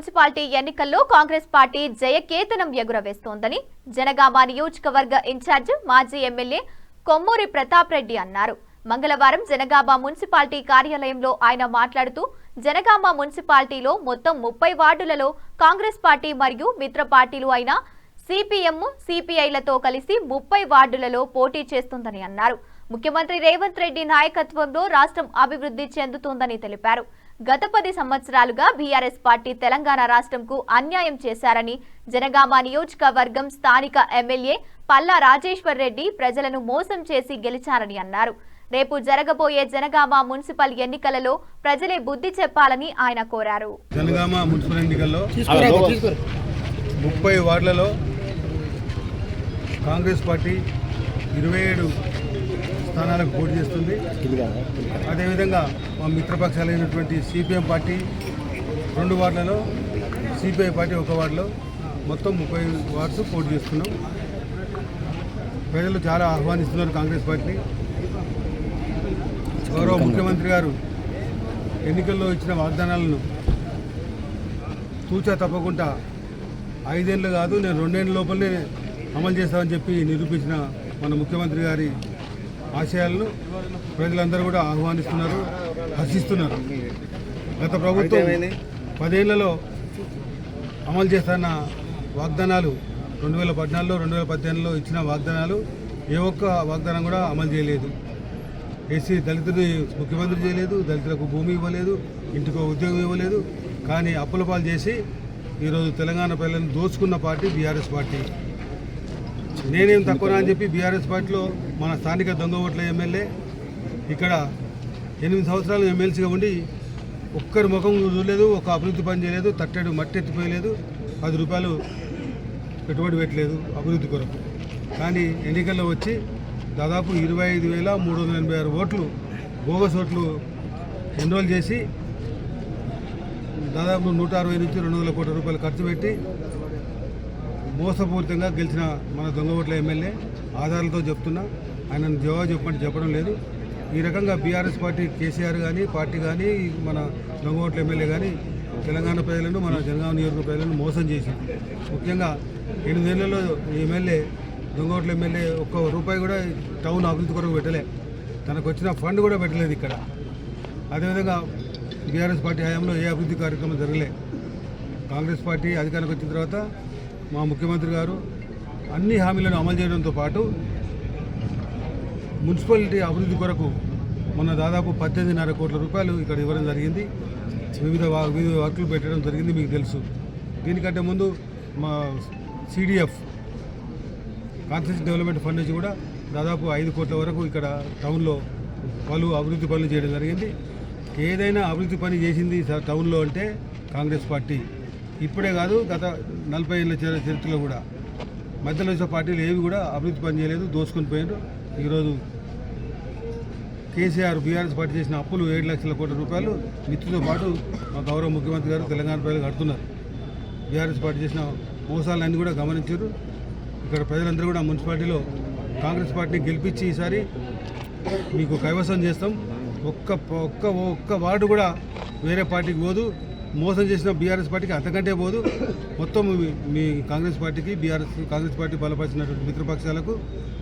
Municipality ఎన్నికల్లో Congress party జయకేతనం ఎగురవేస్తోందని జనగామ నియోజకవర్గ incharge మాజీ ఎమ్మెల్యే కొమ్మూరి ప్రతాప్ రెడ్డి అన్నారు. మంగళవారం జనగామ మున్సిపాలిటీ కార్యాలయంలో ఆయన మాట్లాడుతూ జనగామ మున్సిపాలిటీలో మొత్తం 30 వార్డులలో కాంగ్రెస్ పార్టీ మరియు మిత్ర పార్టీలు అయిన సిపిఎం, సిపిఐలతో కలిసి 30 వార్డులలో పోటీ చేస్తుందని అన్నారు. ముఖ్యమంత్రి రేవంత్ రెడ్డి నాయకత్వంలో రాష్ట్రం అభివృద్ధి చెందుతోందని తెలిపారు. గత 10 సంవత్సరాలుగా బీఆర్ఎస్ పార్టీ తెలంగాణ రాష్ట్రంకు అన్యాయం చేశారని, జనగామ నియోజకవర్గం స్థానిక ఎమ్మెల్యే పల్లా రాజేశ్వర్ రెడ్డి ప్రజలను మోసం చేసి గెలిచారని అన్నారు. రేపు జరగబోయే జనగామ మున్సిపల్ ఎన్నికలలో ప్రజలే బుద్ధి చెప్పాలని ఆయన కోరారు. జనగామ మున్సిపల్ ఎన్నికల్లో 30 వార్డులలో కాంగ్రెస్ పార్టీ 27 స్థానాలకు పోటీ చేస్తుంది. అదేవిధంగా మా మిత్రపక్షాలైనటువంటి సిపిఎం పార్టీ 2 వార్డులలో, సిపిఐ పార్టీ 1 వార్డులో మొత్తం 30 వార్డ్స్ పోటీ చేస్తున్నాం. ప్రజలు చాలా ఆహ్వానిస్తున్నారు కాంగ్రెస్ పార్టీని. గౌరవ ముఖ్యమంత్రి గారు ఎన్నికల్లో ఇచ్చిన వాగ్దానాలను తూచా తప్పకుండా 5 ఏళ్ళు కాదు, నేను 2 ఏళ్ళ లోపలనే అమలు చేస్తామని చెప్పి నిరూపించిన మన ముఖ్యమంత్రి గారి ఆశయాలను ప్రజలందరూ కూడా ఆహ్వానిస్తున్నారు, హర్షిస్తున్నారు. గత ప్రభుత్వం 10 ఏళ్లలో అమలు చేస్తున్న వాగ్దానాలు 2014లో 2015లో ఇచ్చిన వాగ్దానాలు ఏ ఒక్క వాగ్దానం కూడా అమలు చేయలేదు. ఎస్సీ దళితుని ముఖ్యమంత్రి చేయలేదు, దళితులకు భూమి ఇవ్వలేదు, ఇంటికో ఉద్యోగం ఇవ్వలేదు. కానీ అప్పుల పాలు చేసి ఈరోజు తెలంగాణ ప్రజలను దోచుకున్న పార్టీ బీఆర్ఎస్ పార్టీ. నేనేం తక్కువనా అని చెప్పి బీఆర్ఎస్ పార్టీలో మన స్థానిక దొంగ ఓట్ల ఎమ్మెల్యే ఇక్కడ 8 సంవత్సరాలు ఎమ్మెల్సీగా ఉండి ఒక్కరి ముఖం చూడలేదు, ఒక అభివృద్ధి పని చేయలేదు, తట్టెడు మట్టి ఎత్తిపోయలేదు, 10 రూపాయలు పెట్టుబడి పెట్టలేదు అభివృద్ధి కొరకు. కానీ ఎన్నికల్లో వచ్చి దాదాపు 25,386 ఓట్లు, బోగస్ ఓట్లు ఎన్రోల్ చేసి దాదాపు 160 నుంచి 200 కోట్ల రూపాయలు ఖర్చు పెట్టి మోసపూరితంగా గెలిచిన మన దొంగ ఓట్ల ఎమ్మెల్యే ఆధారాలతో చెప్తున్నా. ఆయనను జవాబు చెప్పడం లేదు. ఈ రకంగా బీఆర్ఎస్ పార్టీ కేసీఆర్ కానీ పార్టీ కానీ మన దొంగ ఓట్ల ఎమ్మెల్యే కానీ తెలంగాణ ప్రజలను, మన జనగామ నియోజకవర్గ ప్రజలను మోసం చేసి, ముఖ్యంగా 8 ఏళ్లలో ఎమ్మెల్యే దొంగ ఓట్ల ఎమ్మెల్యే ఒక్క రూపాయి కూడా టౌన్ అభివృద్ధి కొరకు పెట్టలే, తనకు వచ్చిన ఫండ్ కూడా పెట్టలేదు ఇక్కడ. అదేవిధంగా బీఆర్ఎస్ పార్టీ హయాంలో ఏ అభివృద్ధి కార్యక్రమం జరగలే. కాంగ్రెస్ పార్టీ అధికారంలోకి వచ్చిన తర్వాత మా ముఖ్యమంత్రి గారు అన్ని హామీలను అమలు చేయడంతో పాటు మున్సిపాలిటీ అభివృద్ధి కొరకు మొన్న దాదాపు 18,500 కోట్ల రూపాయలు ఇక్కడ ఇవ్వడం జరిగింది. వివిధ వర్కులు పెట్టడం జరిగింది, మీకు తెలుసు. దీనికంటే ముందు మా సిడిఎఫ్ కాన్స్టిట్యూషన్ డెవలప్మెంట్ ఫండ్ నుంచి కూడా దాదాపు 5 కోట్ల వరకు ఇక్కడ టౌన్లో పలు అభివృద్ధి పనులు చేయడం జరిగింది. ఏదైనా అభివృద్ధి పని చేసింది టౌన్లో అంటే కాంగ్రెస్ పార్టీ. ఇప్పుడే కాదు, గత 40 ఏళ్ళ చరిత్రలో కూడా మధ్యలో వచ్చే పార్టీలు ఏవి కూడా అభివృద్ధి పని చేయలేదు, దోసుకొని పోయారు. ఈరోజు కేసీఆర్ బీఆర్ఎస్ పార్టీ చేసిన అప్పులు 7 లక్షల కోట్ల రూపాయలు మిత్రులతో పాటు మా గౌరవ ముఖ్యమంత్రి గారు తెలంగాణ ప్రజలు కడుతున్నారు. బీఆర్ఎస్ పార్టీ చేసిన మోసాలన్నీ కూడా గమనించారు. ఇక్కడ ప్రజలందరూ కూడా మున్సిపాలిటీలో కాంగ్రెస్ పార్టీని గెలిపించి ఈసారి మీకు కైవసం చేస్తాం. ఒక్క వార్డు కూడా వేరే పార్టీకి పోదు. మోసం చేసిన బీఆర్ఎస్ పార్టీకి అంతకంటే పోదు. మొత్తం మీ కాంగ్రెస్ పార్టీకి కాంగ్రెస్ పార్టీ బలపరిచినటువంటి మిత్రపక్షాలకు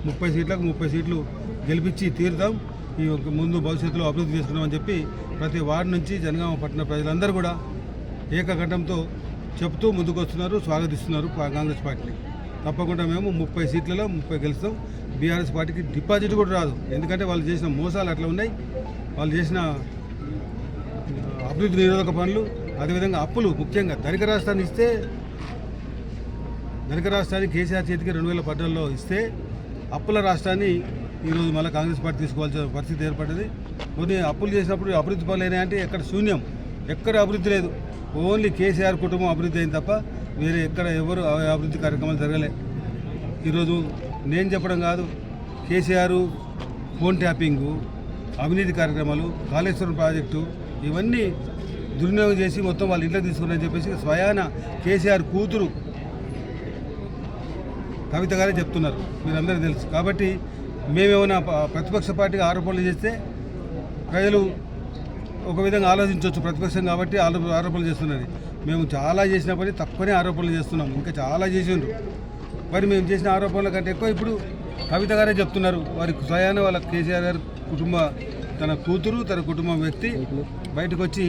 30 సీట్లకు 30 సీట్లు గెలిపించి తీరుతాం. ఈ ముందు భవిష్యత్తులో అభివృద్ధి చేసుకున్నామని చెప్పి ప్రతి వార్డు నుంచి జనగామ పట్టణ ప్రజలందరూ కూడా ఏకకంఠంతో చెప్తూ ముందుకు వస్తున్నారు, స్వాగతిస్తున్నారు కాంగ్రెస్ పార్టీని. తప్పకుండా మేము 30 సీట్లలో 30 గెలుస్తాం. బీఆర్ఎస్ పార్టీకి డిపాజిట్ కూడా రాదు, ఎందుకంటే వాళ్ళు చేసిన మోసాలు అట్లా ఉన్నాయి. వాళ్ళు చేసిన అభివృద్ధి నిరోధక పనులు, అదేవిధంగా అప్పులు, ముఖ్యంగా ధనిక రాష్ట్రాన్ని ఇస్తే, ధనిక రాష్ట్రాన్ని కేసీఆర్ చేతికి 2014లో ఇస్తే అప్పుల రాష్ట్రాన్ని ఈరోజు మళ్ళీ కాంగ్రెస్ పార్టీ తీసుకోవాల్సిన పరిస్థితి ఏర్పడ్డది. కొన్ని అప్పులు చేసినప్పుడు అభివృద్ధి పనులు అయినాయంటే ఎక్కడ శూన్యం, ఎక్కడ అభివృద్ధి లేదు. ఓన్లీ కేసీఆర్ కుటుంబం అభివృద్ధి అయింది తప్ప వేరే ఎక్కడ ఎవరు అభివృద్ధి కార్యక్రమాలు జరగలే. ఈరోజు నేను చెప్పడం కాదు, కేసీఆర్ ఫోన్ ట్యాపింగు, అవినీతి కార్యక్రమాలు, కాళేశ్వరం ప్రాజెక్టు, ఇవన్నీ దుర్వినియోగం చేసి మొత్తం వాళ్ళు ఇంట్లో తీసుకున్నారని చెప్పేసి స్వయాన కేసీఆర్ కూతురు కవిత గారే చెప్తున్నారు, మీరందరూ తెలుసు. కాబట్టి మేమేమైనా ప్రతిపక్ష పార్టీగా ఆరోపణలు చేస్తే ప్రజలు ఒక విధంగా ఆలోచించవచ్చు, ప్రతిపక్షం కాబట్టి ఆరోపణలు చేస్తున్నది. మేము చాలా చేసిన పని తక్కువనే ఆరోపణలు చేస్తున్నాం, ఇంకా చాలా చేసిండ్రు. మరి మేము చేసిన ఆరోపణల కంటే ఎక్కువ ఇప్పుడు కవిత గారే చెప్తున్నారు. వారి స్వయాన వాళ్ళ కేసీఆర్ గారి కుటుంబ తన కూతురు తన కుటుంబం వ్యక్తి బయటకు వచ్చి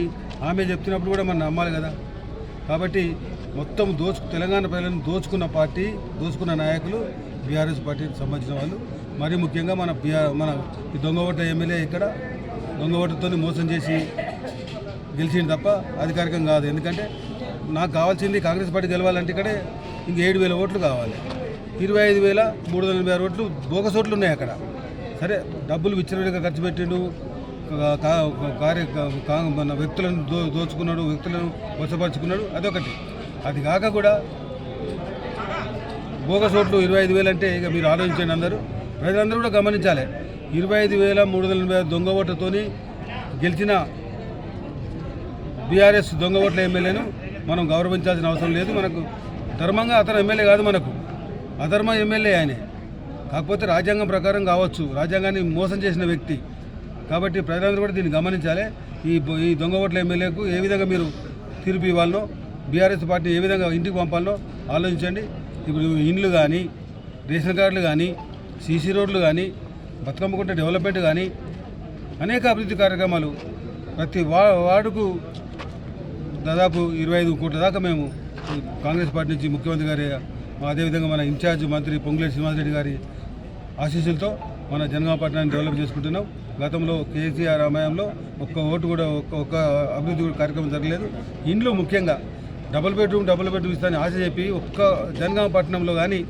ఆమె చెప్తున్నప్పుడు కూడా మనం నమ్మాలి కదా. కాబట్టి మొత్తం తెలంగాణ ప్రజలను దోచుకున్న పార్టీ, దోచుకున్న నాయకులు బీఆర్ఎస్ పార్టీకి సంబంధించిన వాళ్ళు. మరీ ముఖ్యంగా మన ఈ దొంగ ఓట్ల ఎమ్మెల్యే ఇక్కడ దొంగ ఓట్లతో మోసం చేసి గెలిచింది తప్ప అధికారికం కాదు. ఎందుకంటే నాకు కావాల్సింది కాంగ్రెస్ పార్టీ గెలవాలంటే ఇక్కడే ఇంక 7,000 ఓట్లు కావాలి. 25,386 ఓట్లు బోగస్ ఓట్లు ఉన్నాయి అక్కడ. సరే డబ్బులు విచ్చలవిడిగా ఖర్చు పెట్టిండు, మన వ్యక్తులను దోచుకున్నాడు, వ్యక్తులను వశపరుచుకున్నాడు, అదొకటి. అది కాక కూడా బోగస్ ఓట్లు 25,000 అంటే ఇక మీరు ఆలోచించండి. అందరూ ప్రజలందరూ కూడా గమనించాలి. 25,386 దొంగ ఓట్లతోని గెలిచిన బీఆర్ఎస్ దొంగ ఓట్ల ఎమ్మెల్యేను మనం గౌరవించాల్సిన అవసరం లేదు. మనకు ధర్మంగా అతను ఎమ్మెల్యే కాదు, మనకు అధర్మ ఎమ్మెల్యే ఆయనే. కాకపోతే రాజ్యాంగం ప్రకారం కావచ్చు, రాజ్యాంగాన్ని మోసం చేసిన వ్యక్తి. కాబట్టి ప్రజలందరూ కూడా దీన్ని గమనించాలి. ఈ దొంగ ఓట్ల ఎమ్మెల్యేకు ఏ విధంగా మీరు తీర్పు ఇవ్వాలనో, బీఆర్ఎస్ పార్టీ ఏ విధంగా ఇంటికి పంపాలనో ఆలోచించండి. ఇప్పుడు ఇండ్లు కానీ, రేషన్ కార్డులు కానీ, సీసీ రోడ్లు కానీ, బతుకమ్మకుంట డెవలప్మెంట్ కానీ, అనేక అభివృద్ధి కార్యక్రమాలు ప్రతి వార్డుకు దాదాపు 25 కోట్ల దాకా మేము కాంగ్రెస్ పార్టీ నుంచి ముఖ్యమంత్రి గారి, అదేవిధంగా మన ఇన్ఛార్జ్ మంత్రి పొంగులేటి శ్రీనివాసరెడ్డి గారి ఆశీస్సులతో మన జనగామ పట్టణాన్ని డెవలప్ చేసుకుంటున్నాం. గతంలో కేసీఆర్ సమయంలో ఒక్క ఓటు కూడా ఒక్క అభివృద్ధి కార్యక్రమం జరగలేదు. ఇండ్లు ముఖ్యంగా డబుల్ బెడ్రూమ్ ఇస్తానని ఆశ చెప్పి ఒక్క జనగామ పట్టణంలో కానీ